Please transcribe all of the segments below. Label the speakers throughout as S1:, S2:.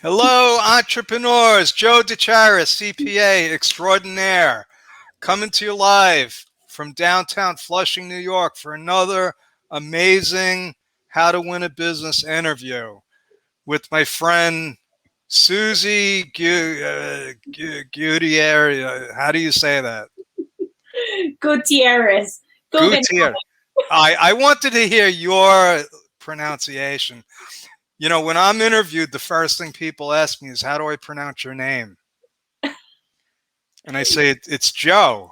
S1: Hello, entrepreneurs. Joe Gutierrez, CPA extraordinaire, coming to you live from downtown Flushing, New York for another amazing How to Win a Business interview with my friend Susie Gutierrez. How do you say that?
S2: Gutierrez.
S1: Gutierrez. I wanted to hear your pronunciation. You know, when I'm interviewed, the first thing people ask me is, how do I pronounce your name? And I say, it's Joe.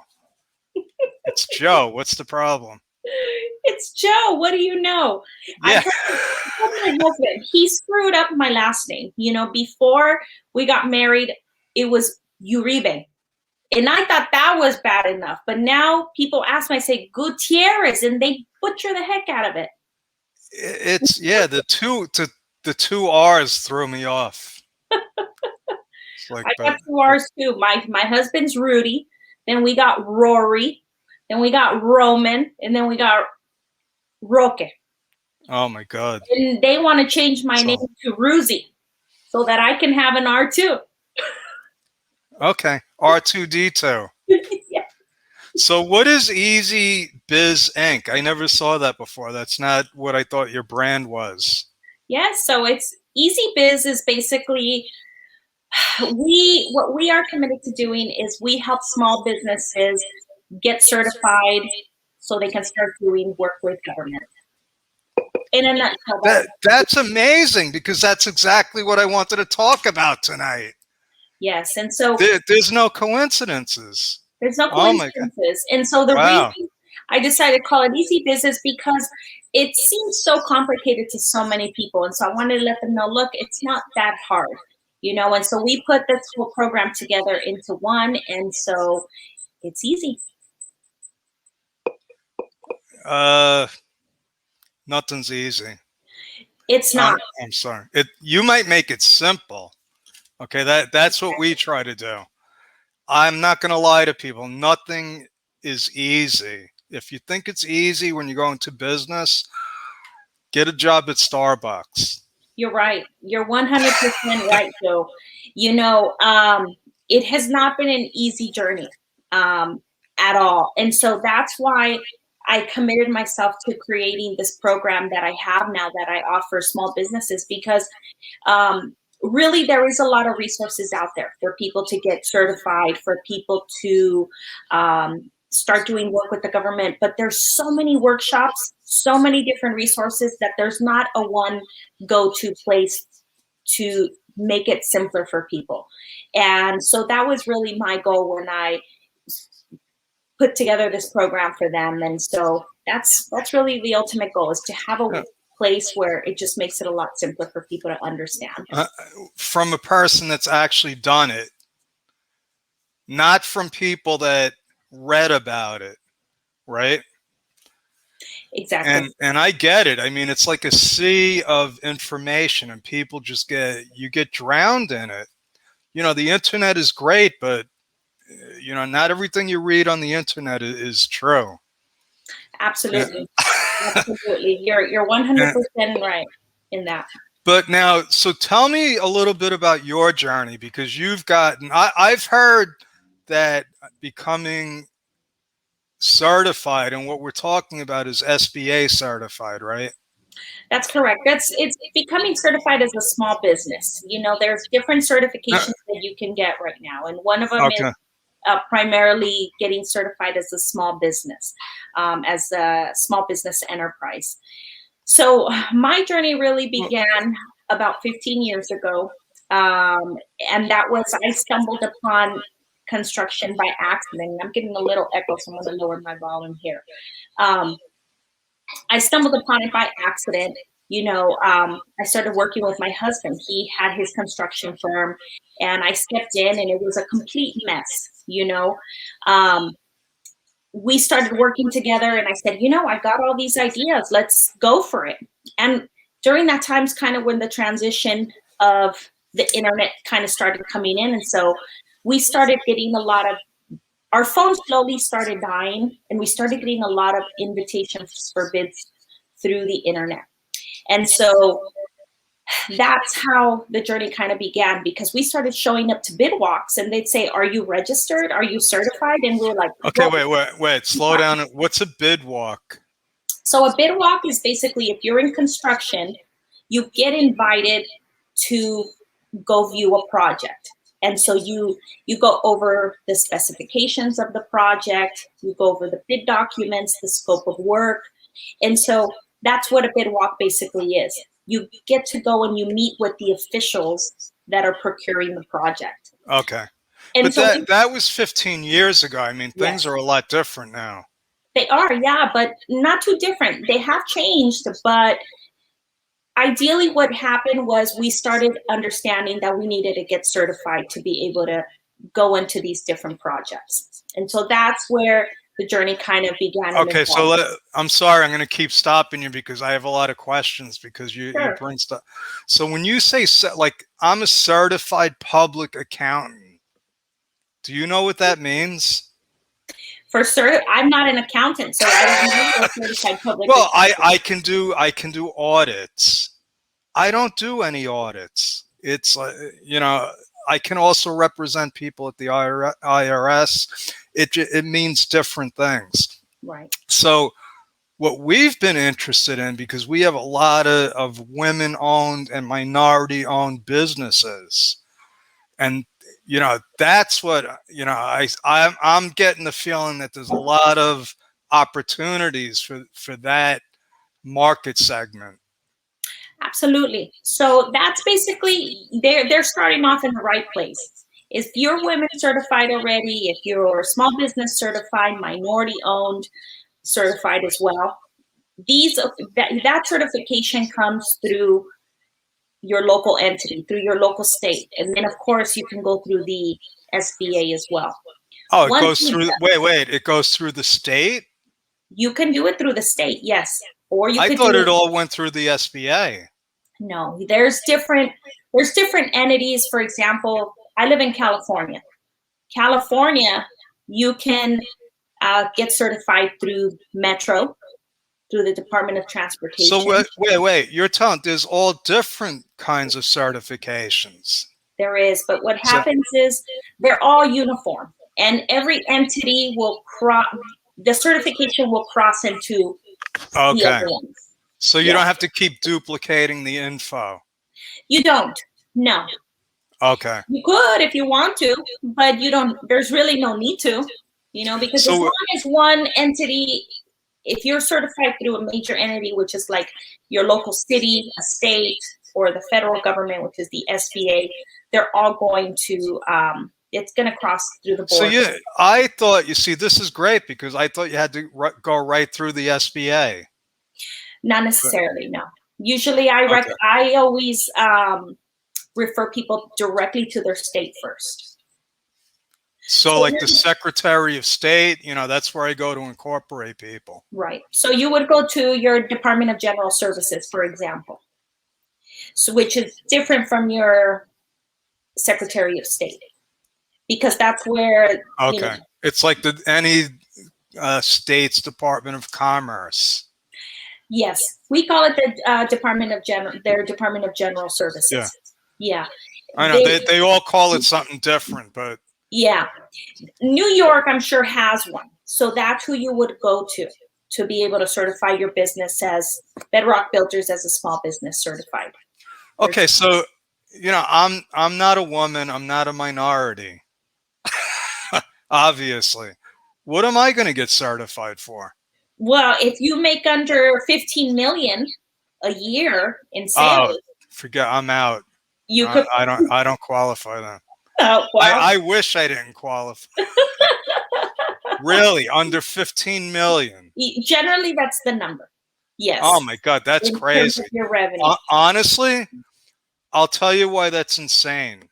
S1: It's Joe. What's the problem?
S2: It's Joe. What do you know?
S1: Yeah.
S2: I told my husband, he screwed up my last name. Before we got married, it was Uribe. And I thought that was bad enough. But now people ask me, I say Gutierrez, and they butcher the heck out of it.
S1: It's, yeah, the two R's threw me off.
S2: I got two R's too. My husband's Rudy. Then we got Rory. Then we got Roman. And then we got Roque.
S1: Oh my God.
S2: And they want to change my name to Ruzi so that I can have an R too.
S1: Okay. R2D2.
S2: Yeah.
S1: So what is Easy Biz Inc? I never saw that before. That's not what I thought your brand was.
S2: Yes, so it's Easy Biz is basically what we are committed to doing is we help small businesses get certified so they can start doing work with government. In a nutshell.
S1: That's amazing, because that's exactly what I wanted to talk about tonight.
S2: Yes, and so
S1: there's no coincidences.
S2: There's no coincidences. And so the reason I decided to call it Easy Business because it seems so complicated to so many people. And so I wanted to let them know, look, it's not that hard, and so we put this whole program together into one. And so it's easy.
S1: Nothing's easy.
S2: It's not.
S1: I'm sorry. You might make it simple. Okay, that's what we try to do. I'm not going to lie to people. Nothing is easy. If you think it's easy when you go into business, get a job at Starbucks.
S2: You're right. You're 100% right, Joe. It has not been an easy journey at all. And so that's why I committed myself to creating this program that I have now that I offer small businesses, because really there is a lot of resources out there for people to get certified, for people to start doing work with the government. But there's so many workshops, so many different resources that there's not a one go-to place to make it simpler for people. And so that was really my goal when I put together this program for them. And so that's really the ultimate goal, is to have a place where it just makes it a lot simpler for people to understand.
S1: From a person that's actually done it, not from people that read about it, right?
S2: Exactly.
S1: And I get it. I mean, it's like a sea of information, and people just get drowned in it. The internet is great, but not everything you read on the internet is true.
S2: Absolutely. Absolutely. You're 100% right in that.
S1: But now, so tell me a little bit about your journey, because you've gotten, I've heard that becoming certified, and what we're talking about is SBA certified, right?
S2: That's correct. It's becoming certified as a small business. There's different certifications that you can get right now. And one of them is primarily getting certified as a small business, as a small business enterprise. So my journey really began about 15 years ago. And that was, I stumbled upon construction by accident. I'm getting a little echo, so I'm going to lower my volume here. I stumbled upon it by accident. I started working with my husband. He had his construction firm, and I stepped in, and it was a complete mess. We started working together, and I said, I've got all these ideas. Let's go for it. And during that time is kind of when the transition of the internet kind of started coming in. And so we started getting our phone slowly started dying, and we started getting a lot of invitations for bids through the internet. And so that's how the journey kind of began, because we started showing up to bid walks and they'd say, are you registered? Are you certified? And we were like,
S1: Okay, wait. Slow down. What's a bid walk?
S2: So a bid walk is basically, if you're in construction, you get invited to go view a project. And so you go over the specifications of the project, you go over the bid documents, the scope of work. And so that's what a bid walk basically is. You get to go and you meet with the officials that are procuring the project.
S1: Okay.
S2: And
S1: But
S2: so
S1: that was 15 years ago. I mean, things
S2: yes,
S1: are a lot different now.
S2: they are, yeah, but not too different. They have changed, but ideally what happened was we started understanding that we needed to get certified to be able to go into these different projects. And so that's where the journey kind of began.
S1: Okay, so I'm sorry, I'm going to keep stopping you because I have a lot of questions because you bring stuff. So when you say, like, I'm a certified public accountant, do you know what that means?
S2: I'm not an accountant, so I don't know what certified public
S1: Well,
S2: accountant.
S1: I can do audits. I don't do any audits. It's I can also represent people at the IRS. It means different things.
S2: Right.
S1: So what we've been interested in, because we have a lot of women-owned and minority-owned businesses, and that's what I'm getting the feeling that there's a lot of opportunities for that market segment.
S2: Absolutely. So that's basically, they're starting off in the right place. If you're women certified already, if you're small business certified, minority owned certified as well, that certification comes through your local entity, through your local state. And then of course you can go through the SBA as well.
S1: Oh, it goes through, wait, it goes through the state?
S2: You can do it through the state, yes. Or you
S1: I thought it all went through the SBA.
S2: No, there's different entities. For example, I live in California. California, you can get certified through Metro, through the Department of Transportation.
S1: So wait, you're telling there's all different kinds of certifications.
S2: There is, but what happens is they're all uniform, and every entity will the certification will cross into the other ones.
S1: So you don't have to keep duplicating the info.
S2: You don't. No.
S1: Okay.
S2: You could if you want to, but you don't. There's really no need to, because as long as one entity, if you're certified through a major entity, which is like your local city, a state, or the federal government, which is the SBA, they're all going to, it's going to cross through the board.
S1: So I thought, this is great because I thought you had to go right through the SBA.
S2: Not necessarily, no. Usually I always refer people directly to their state first.
S1: So like the Secretary of State, that's where I go to incorporate people.
S2: Right. So you would go to your Department of General Services, for example, which is different from your Secretary of State, because that's where.
S1: Okay. It's like any state's Department of Commerce.
S2: Yes, we call it the Department of General Services. Yeah.
S1: I know they all call it something different, but
S2: yeah, New York, I'm sure, has one. So that's who you would go to be able to certify your business as Bedrock Builders as a small business certified.
S1: Okay, so I'm not a woman, I'm not a minority. Obviously. What am I going to get certified for?
S2: Well, if you make under 15 million a year in sales,
S1: forget, I'm out.
S2: You could.
S1: I don't qualify then.
S2: Oh, well.
S1: I wish I didn't qualify. Really, under 15 million.
S2: Generally, that's the number. Yes.
S1: Oh my God, that's crazy.
S2: Terms of your revenue.
S1: Honestly, I'll tell you why that's insane.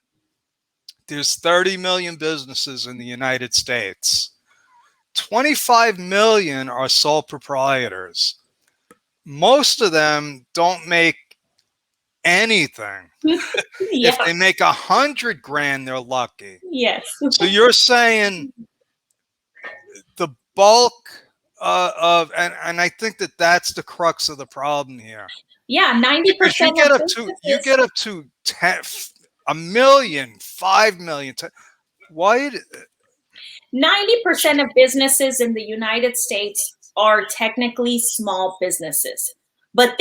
S1: There's 30 million businesses in the United States. 25 million are sole proprietors. Most of them don't make anything. If they make $100 grand, they're lucky.
S2: Yes.
S1: So you're saying the bulk of, and I think that's the crux of the problem here.
S2: Yeah,
S1: Because
S2: 90% of
S1: you
S2: businesses,
S1: get up to 10, a million, 5 million. Why?
S2: 90% of businesses in the United States are technically small businesses, but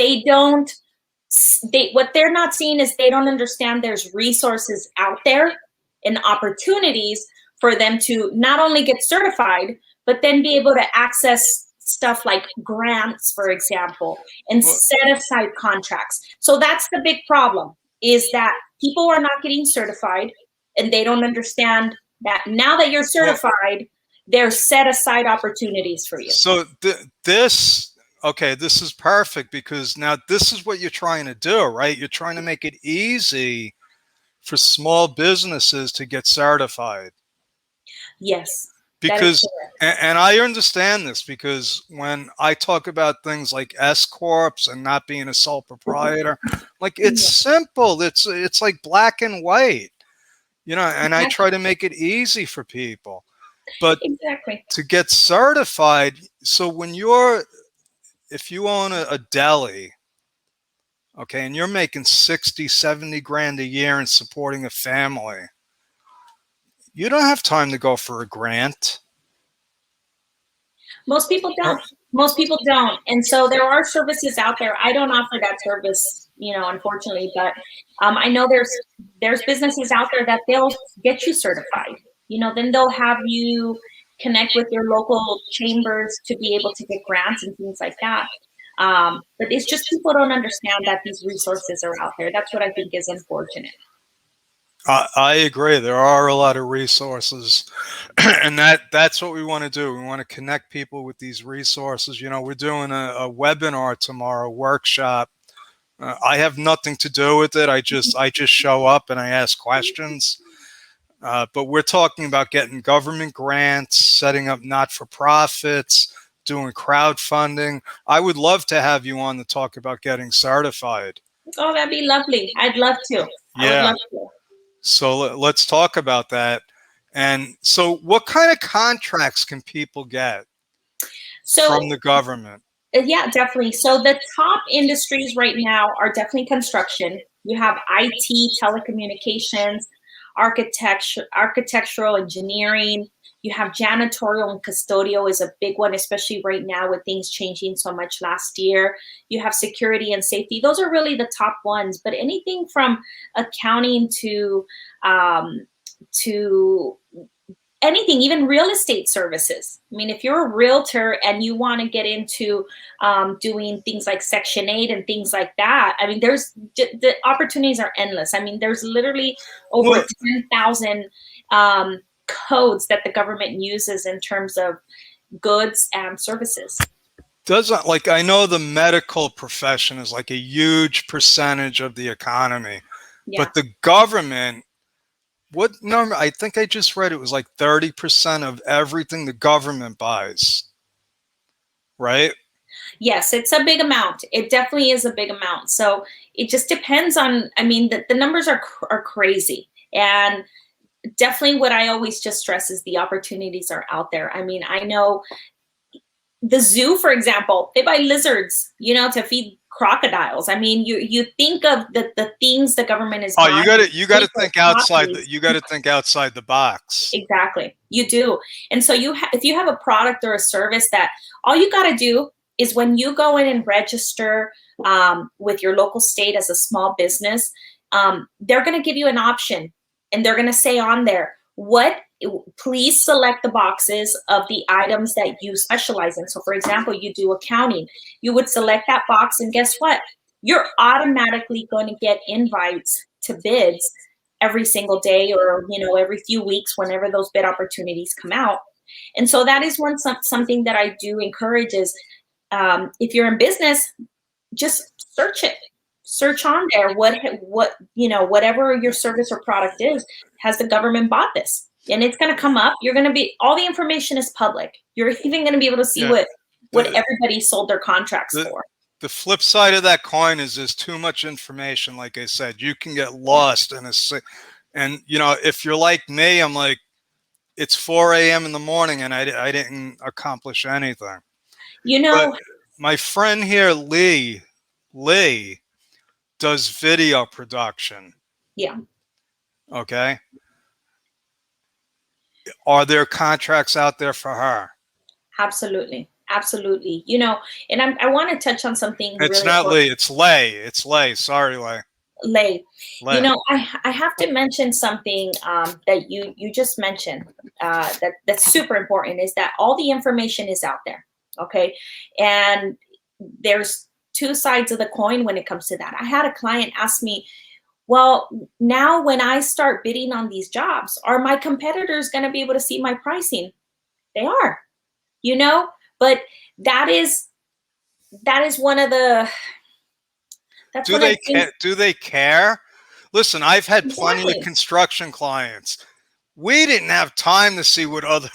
S2: what they're not seeing is they don't understand there's resources out there and opportunities for them to not only get certified, but then be able to access stuff like grants, for example, and
S1: Well,
S2: set aside contracts. So that's the big problem, is that people are not getting certified and they don't understand that now that you're
S1: well,
S2: certified, there's set aside opportunities for you.
S1: so okay, this is perfect because now this is what you're trying to do, right? You're trying to make it easy for small businesses to get certified.
S2: Yes, that is
S1: Because,
S2: correct.
S1: and I understand this because when I talk about things like s-corps and not being a sole proprietor, like it's
S2: Yeah,
S1: simple. It's like black and white, and I
S2: exactly.
S1: try to make it easy for people. But
S2: Exactly.
S1: to get certified, so if you own a deli, okay, and you're making 60, 70 grand a year and supporting a family, you don't have time to go for a grant.
S2: Most people
S1: Or,
S2: don't. Most people don't. And so there are services out there. I don't offer that service, unfortunately, but I know there's businesses out there that they'll get you certified. Then they'll have you connect with your local chambers to be able to get grants and things like that. But it's just people don't understand that these resources are out there. That's what I think is unfortunate.
S1: I agree. There are a lot of resources, and that's what we want to do. We want to connect people with these resources. We're doing a webinar tomorrow, workshop. I have nothing to do with it. I just show up and I ask questions. But we're talking about getting government grants, setting up not-for-profits, doing crowdfunding. I would love to have you on to talk about getting certified.
S2: Oh, that'd be lovely. I'd love to. I would
S1: Yeah.
S2: love to.
S1: So let's talk about that. And so what kind of contracts can people get from
S2: So
S1: the government?
S2: Yeah, definitely. So the top industries right now are definitely construction. You have IT, telecommunications, architectural engineering. You have janitorial and custodial is a big one, especially right now with things changing so much last year. You have security and safety. Those are really the top ones. But anything from accounting to anything, even real estate services. I mean, if you're a realtor and you want to get into doing things like Section 8 and things like that, I mean, the opportunities are endless. I mean, there's literally over
S1: Well,
S2: 10,000 codes that the government uses in terms of goods and services.
S1: doesn't like I know the medical profession is like a huge percentage of the economy,
S2: Yeah.
S1: but the government, what number? I think I just read it was like 30% of everything the government buys, right?
S2: Yes, it's a big amount. It definitely is a big amount. So it just depends on, I mean, the numbers are crazy. And definitely what I always just stress is the opportunities are out there. I mean, I know the zoo, for example, they buy lizards, to feed crocodiles. I mean, you think of the things the government is
S1: Oh,
S2: buying.
S1: you got to think outside you got to think outside the box.
S2: Exactly, you do. And so if you have a product or a service that all you got to do is when you go in and register with your local state as a small business, they're going to give you an option, and they're going to say on there, please select the boxes of the items that you specialize in. So for example, you do accounting, you would select that box, and guess what? You're automatically going to get invites to bids every single day, or every few weeks, whenever those bid opportunities come out. And so that is something that I do encourage is, if you're in business, just search on there whatever your service or product is, has the government bought this? And it's going to come up. You're going to be, all the information is public. You're even going to be able to see
S1: Yeah.
S2: what everybody sold their contracts
S1: The,
S2: for.
S1: the flip side of that coin is there's too much information. Like I said, you can get lost in and if you're like me, I'm like, it's 4 a.m. in the morning and I didn't accomplish anything.
S2: You
S1: But
S2: know,
S1: my friend here, Lee, does video production.
S2: Yeah.
S1: Okay. Are there contracts out there for her?
S2: Absolutely. Absolutely. You know, and I want to touch on something
S1: It's
S2: really
S1: not
S2: important.
S1: Lee. It's Lay. It's Lay. Sorry, Lay.
S2: Lay. You
S1: Lay.
S2: know, I have to mention something that you just mentioned that's super important, is that all the information is out there. Okay. And there's two sides of the coin when it comes to that. I had a client ask me, well, now when I start bidding on these jobs, are my competitors going to be able to see my pricing? They are, you know, but that is one of the that's
S1: Do
S2: one of
S1: they
S2: the things.
S1: do they care? Listen, I've had plenty of
S2: Exactly.
S1: construction clients. We didn't have time to see what other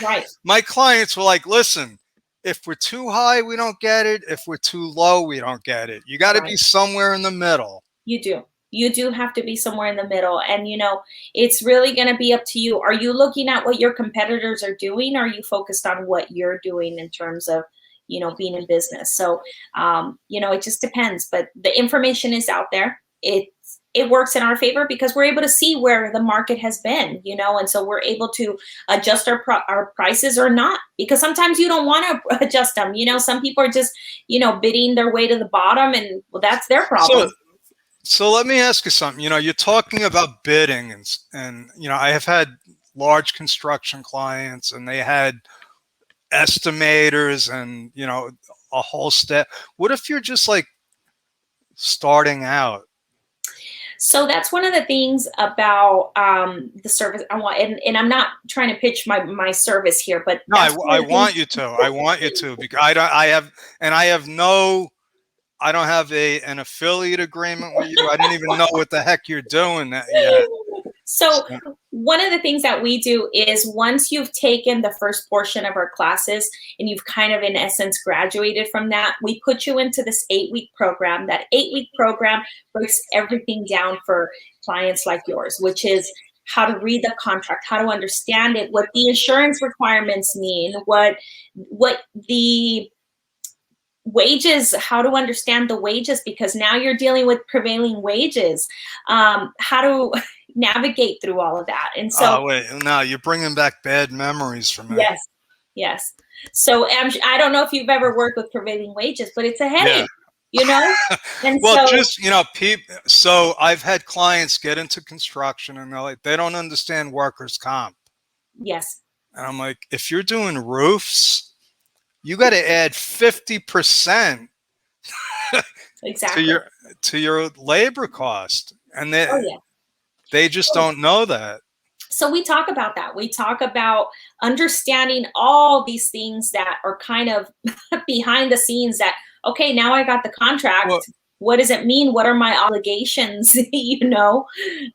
S2: Right.
S1: my clients were like, listen, if we're too high, we don't get it. If we're too low, we don't get it. You got to be
S2: Right.
S1: somewhere in the middle.
S2: You do. You do have to be somewhere in the middle. And, you know, it's really going to be up to you. Are you looking at what your competitors are doing? Or are you focused on what you're doing in terms of, you know, being in business? So, you know, it just depends. But the information is out there. It works in our favor because we're able to see where the market has been, you know, and so we're able to adjust our prices or not, because sometimes you don't want to adjust them. You know, some people are just, you know, bidding their way to the bottom, and well, that's their
S1: So,
S2: problem.
S1: so let me ask you something. You know, you're talking about bidding, and you know, I have had large construction clients, and they had estimators, and you know, a whole step. What if you're just like starting out?
S2: So that's one of the things about the service I want, and I'm not trying to pitch my service here, but
S1: No,
S2: that's one
S1: I
S2: of the things.
S1: want you to. I want you to, because I don't. I have, and I have no. I don't have an affiliate agreement with you. I don't even know what the heck you're doing yet.
S2: So
S1: So,
S2: one of the things that we do is, once you've taken the first portion of our classes and you've kind of in essence graduated from that, we put you into this 8-week program. That 8-week program breaks everything down for clients like yours, which is how to read the contract, how to understand it, what the insurance requirements mean, what the wages, how to understand the wages, because now you're dealing with prevailing wages, how to navigate through all of that. And so,
S1: oh wait, no, you're bringing back bad memories for me.
S2: yes, yes. So I don't know if you've ever worked with prevailing wages, but it's a
S1: Yeah.
S2: headache, you know? And
S1: Well,
S2: so,
S1: just, you know, people. So I've had clients get into construction, and they're like, they don't understand workers' comp,
S2: yes,
S1: and I'm like, if you're doing roofs, you got to add 50% to
S2: exactly.
S1: your labor cost, and
S2: Oh, yeah.
S1: they just don't know that.
S2: So we talk about that. We talk about understanding all these things that are kind of behind the scenes, that, okay, now I got the
S1: Well,
S2: contract. What does it mean? What are my obligations? You know?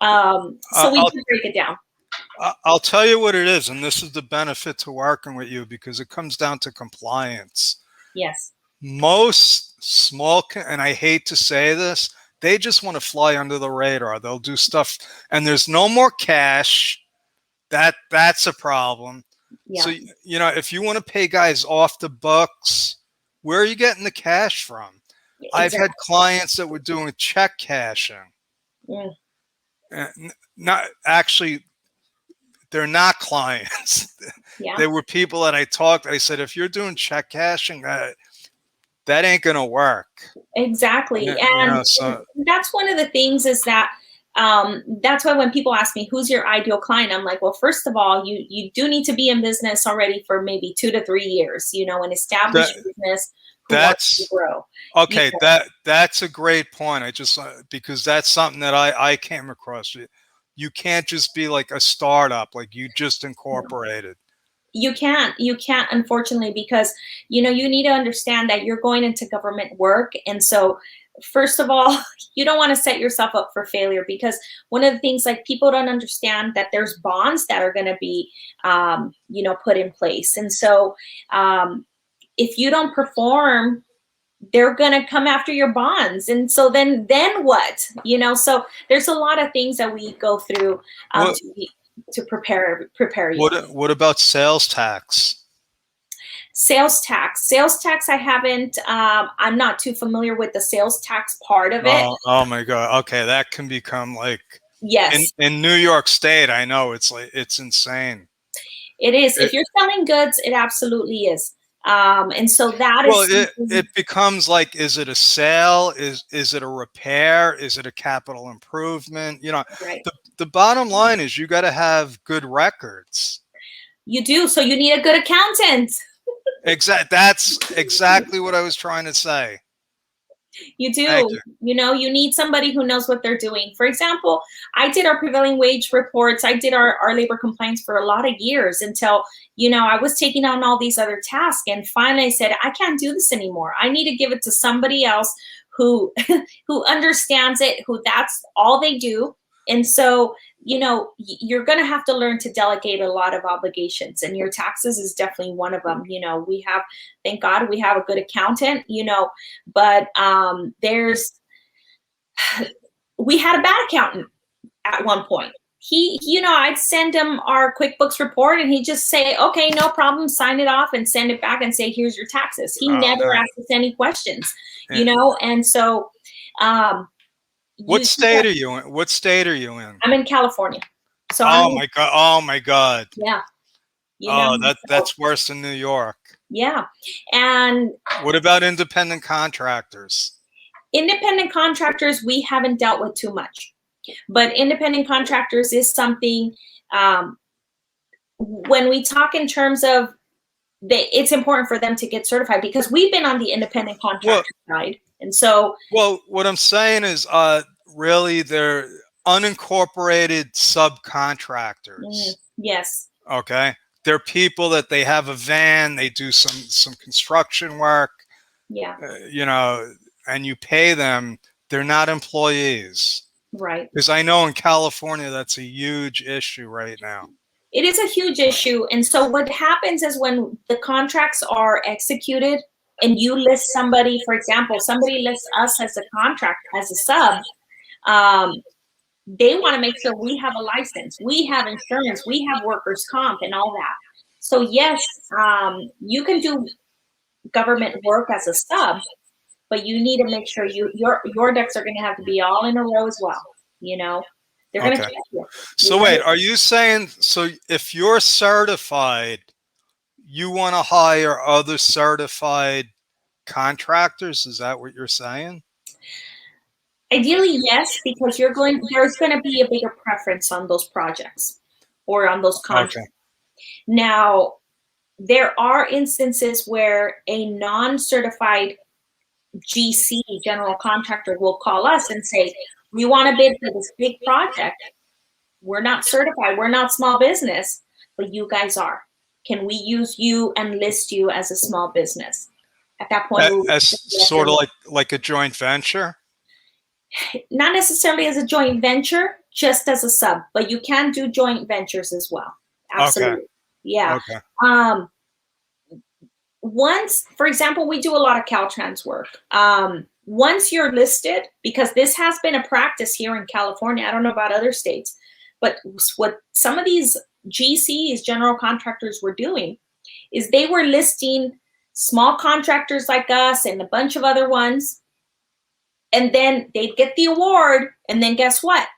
S2: So we
S1: I'll
S2: do break it down.
S1: I'll tell you what it is, and this is the benefit to working with you, because it comes down to compliance.
S2: Yes.
S1: Most small, and I hate to say this, they just want to fly under the radar. They'll do stuff, and there's no more cash. That's a problem. So,
S2: Yeah.
S1: you know, if you want to pay guys off the books, where are you getting the cash from? I've had
S2: Exactly.
S1: clients that were doing check cashing.
S2: Mm,
S1: Not actually, they're not clients.
S2: yeah.
S1: They were people that I talked. I said, if you're doing check cashing, that ain't gonna work.
S2: Exactly.
S1: You
S2: And
S1: know, so
S2: that's one of the things, is that that's why when people ask me, who's your ideal client, I'm like, well, first of all, you do need to be in business already for maybe 2 to 3 years, you know, an
S1: that
S2: established business who wants to
S1: that's
S2: grow. You
S1: okay.
S2: know,
S1: That's a great point. I just because that's something that I came across. You can't just be like a startup, like you just incorporated.
S2: you can't, unfortunately, because, you know, you need to understand that you're going into government work. And so, first of all, you don't want to set yourself up for failure, because one of the things, like, people don't understand that there's bonds that are going to be, you know, put in place. And so, if you don't perform, they're going to come after your bonds. And so then what, you know? So there's a lot of things that we go through,
S1: What
S2: to prepare you.
S1: what about sales tax?
S2: Sales tax. Sales tax, I haven't, I'm not too familiar with the sales tax part of it.
S1: Oh my God. Okay, that can become like
S2: Yes,
S1: in New York State. I know it's like it's insane.
S2: it is.
S1: It,
S2: If you're selling goods, it absolutely is. And so that
S1: well,
S2: is
S1: it becomes like, is it a sale? Is it a repair? Is it a capital improvement? You know,
S2: right.
S1: the bottom line is you got to have good records.
S2: You do. So you need a good accountant.
S1: That's exactly what I was trying to say.
S2: You
S1: Thank
S2: do.
S1: you.
S2: You know, you need somebody who knows what they're doing. For example, I did our prevailing wage reports. I did our labor compliance for a lot of years until, you know, I was taking on all these other tasks. And finally I said, I can't do this anymore. I need to give it to somebody else who who understands it, who that's all they do. And so, you know, you're going to have to learn to delegate a lot of obligations, and your taxes is definitely one of them. You know, we have, thank God we have a good accountant, you know, but there's, we had a bad accountant at one point. He, you know, I'd send him our QuickBooks report and he'd just say, okay, no problem, sign it off and send it back and say, here's your taxes. He never asked us any questions, you know, and so um,
S1: What state are you in? What state are you in?
S2: I'm in California. So
S1: Oh my God. Oh my God.
S2: yeah, you know,
S1: Oh,
S2: so,
S1: that's worse than New York.
S2: yeah. And
S1: What about independent contractors?
S2: independent contractors, we haven't dealt with too much, but independent contractors is something, when we talk in terms of it's important for them to get certified, because we've been on the independent
S1: Well,
S2: contractor side. And so,
S1: well, what I'm saying is, really, they're unincorporated subcontractors.
S2: yes,
S1: Okay, they're people that they have a van, they do some construction work,
S2: yeah,
S1: you know, and you pay them. They're not employees.
S2: right.
S1: Because I know in California that's a huge issue right now.
S2: It is a huge issue. And so what happens is when the contracts are executed and you list somebody, for example, somebody lists us as a contract, as a sub, um, they want to make sure we have a license, we have insurance, we have workers' comp and all that. So yes, you can do government work as a sub, but you need to make sure your ducks are going to have to be all in a row as well. You know, they're going to
S1: Okay.
S2: check you.
S1: So wait, are you saying, so if you're certified, you want to hire other certified contractors? Is that what you're saying?
S2: Ideally, yes, because there's going to be a bigger preference on those projects or on those
S1: Okay.
S2: contracts. Now, there are instances where a non-certified GC, general contractor, will call us and say, we want to bid for this big project. We're not certified, we're not small business, but you guys are. Can we use you and list you as a small business? At that point,
S1: As sort of like a joint venture?
S2: not necessarily as a joint venture, just as a sub, but you can do joint ventures as well.
S1: Okay.
S2: Absolutely. Yeah.
S1: Okay.
S2: Once, for example, we do a lot of Caltrans work. Once you're listed, because this has been a practice here in California, I don't know about other states, but what some of these GCs, general contractors, were doing is they were listing small contractors like us and a bunch of other ones, and then they'd get the award, and then guess what?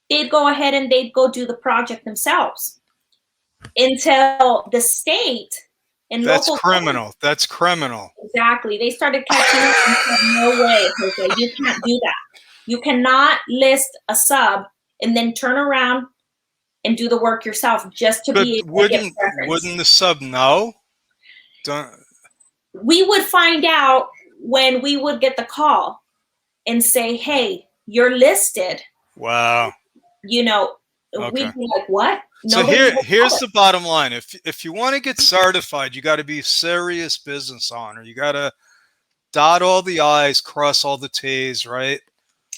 S2: They'd go ahead and they'd go do the project themselves until the state and
S1: That's
S2: local
S1: criminal. That's criminal.
S2: exactly, they started catching up and said, no way, Jose, you can't do that. You cannot list a sub and then turn around and do the work yourself just to
S1: But
S2: be able to get preference.
S1: wouldn't the sub know? Don't,
S2: We would find out when we would get the call and say, hey, you're listed.
S1: wow.
S2: You know,
S1: Okay.
S2: we'd be like, what?
S1: So
S2: Nobody
S1: here's the bottom line. If you want to get certified, you got to be a serious business owner. You got to dot all the I's, cross all the T's, right?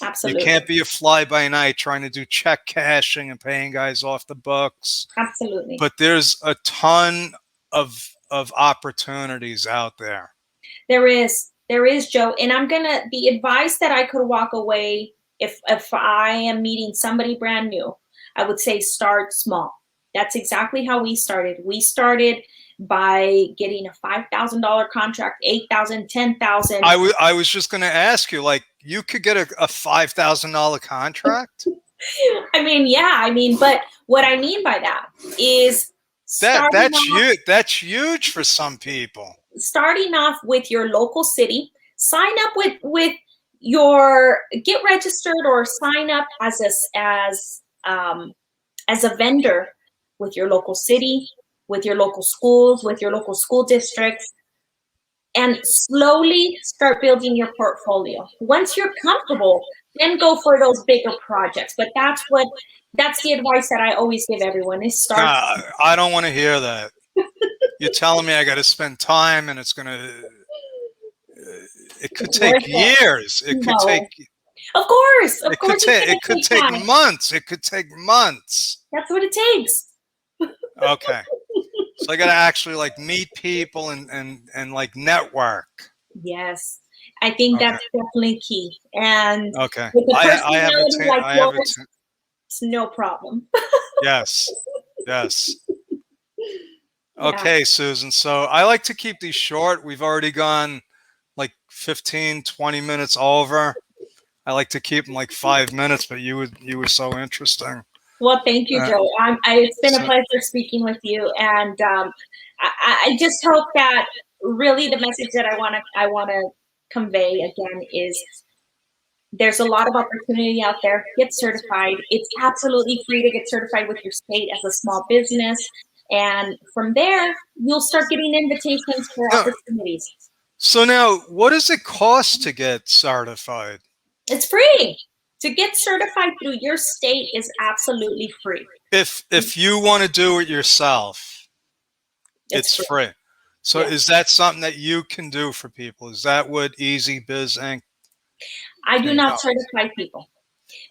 S2: Absolutely.
S1: You can't be a fly by night trying to do check cashing and paying guys off the books.
S2: Absolutely.
S1: But there's a ton of opportunities out there.
S2: There is, Joe. And the advice that I could walk away if I am meeting somebody brand new, I would say start small. That's exactly how we started. We started by getting a $5,000 contract, $8,000, $10,000.
S1: I was just going to ask you, like, you could get a $5,000 contract.
S2: I mean, yeah, I mean, but what I mean by that is
S1: That's huge for some people.
S2: Starting off with your local city, sign up with your, get registered or sign up as a vendor with your local city, with your local schools, with your local school districts, and slowly start building your portfolio. Once you're comfortable, then go for those bigger projects. But that's the advice that I always give everyone is start.
S1: I don't want to hear that. You're telling me I got to spend time and it's going to, it could take years. It could take.
S2: Of course.
S1: It could take months. It could take months.
S2: That's what it takes.
S1: Okay. So I got to actually like meet people and like network.
S2: Yes. I think that's definitely key. And
S1: okay.
S2: with the
S1: I have a
S2: it's no problem.
S1: Yes. Okay, yeah. Susan. So I like to keep these short. We've already gone like 15, 20 minutes over. I like to keep them like 5 minutes, but you were so interesting.
S2: Well, thank you, Joe. It's been a pleasure speaking with you, and I just hope that really the message that I want to convey again is there's a lot of opportunity out there. Get certified. It's absolutely free to get certified with your state as a small business, and from there you'll start getting invitations for opportunities.
S1: So now, what does it cost to get certified?
S2: It's free. To get certified through your state is absolutely free.
S1: If you want to do it yourself, it's free. So is that something that you can do for people? Is that what Easy Biz Inc?
S2: I do not certify people.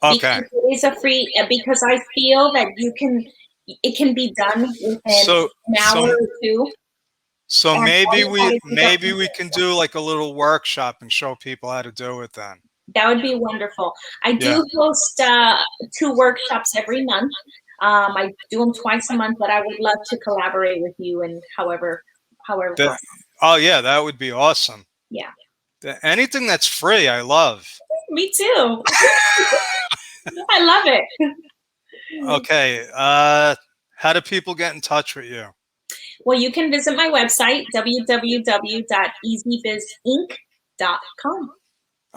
S1: Okay.
S2: Because it is a free, because I feel that it can be done within an hour or two.
S1: So maybe we can do like a little workshop and show people how to do it then.
S2: That would be wonderful. I do host 2 workshops every month. I do them twice a month, but I would love to collaborate with you and however possible.
S1: Oh yeah, that would be awesome.
S2: Yeah.
S1: Anything that's free, I love.
S2: Me too. I love it.
S1: Okay. How do people get in touch with you?
S2: Well, you can visit my website, www.easybizinc.com.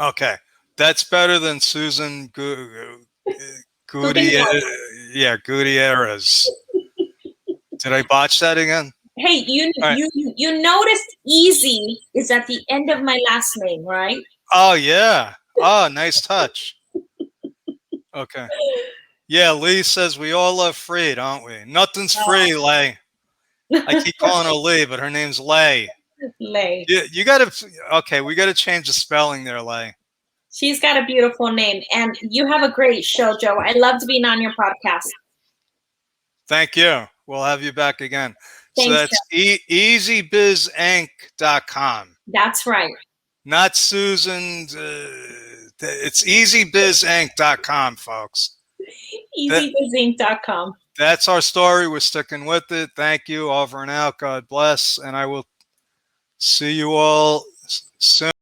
S1: Okay. That's better than Susan Gutierrez. Did I botch that again?
S2: Hey, you noticed Easy is at the end of my last name, right?
S1: Oh, yeah. Oh, nice touch. Okay. Yeah, Lee says we all love free, don't we? Nothing's free, Lay. I keep calling her Lee, but her name's Lay.
S2: Lay.
S1: You got to, okay, we got to change the spelling there, Lay.
S2: She's got a beautiful name, and you have a great show, Joe. I loved being on your podcast.
S1: Thank you. We'll have you back again.
S2: Thanks,
S1: so that's easybizinc.com.
S2: That's right.
S1: Not Susan. It's easybizinc.com, folks.
S2: Easybizinc.com.
S1: That's our story. We're sticking with it. Thank you. Over and out. God bless. And I will see you all soon.